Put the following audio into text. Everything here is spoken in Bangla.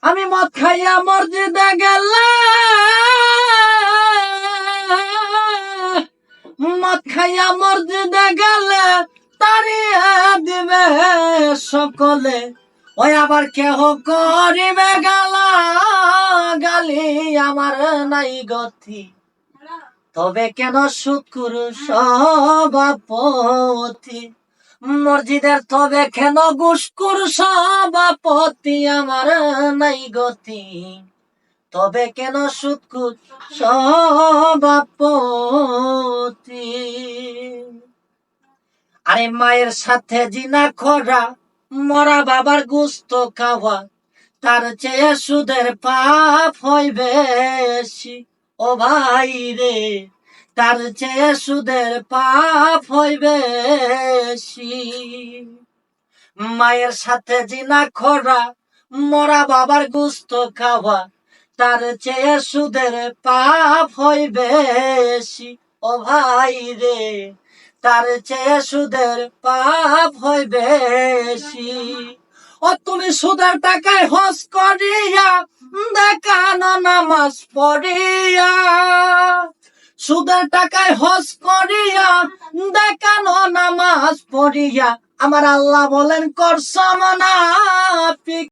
আমি মদ খাইয়া মসজিদে গেলে, মদ খাইয়া মসজিদে গেলে তাড়িয়ে দিবে সকলে। ওই আবার কেহ করিবে গালা গালি, আমার নাই গতি। তবে কেন সুৎখুর সভাপতি, মসজিদের তবে কেন ঘুষখোর সভাপতি, আমার নাই গতি। তবে কেন সুৎখুর সভাপতি। আরে মায়ের সাথে জিনা করা, মরা বাবার গোস্ত খাওয়া, তার চেয়ে সুদের পাপ হয় বেশি। ও ভাই রে, তার চেয়ে সুদের পাপ হয় বেশি। মায়ের সাথে জিনা করা, মরা বাবার গোস্ত খাওয়া, তার চেয়ে সুদের পাপ হয় বেশি। ও ভাই রে, তার চেয়ে সুদের পাপ হয় বেশি। ও তুমি সুদের টাকায় হজ করিয়া দেখানো নামাজ পড়িয়া, সুদের টাকায় হজ করিয়া দেখানো নামাজ পড়িয়া, আমার আল্লাহ বলেন করছ মুনাফিক।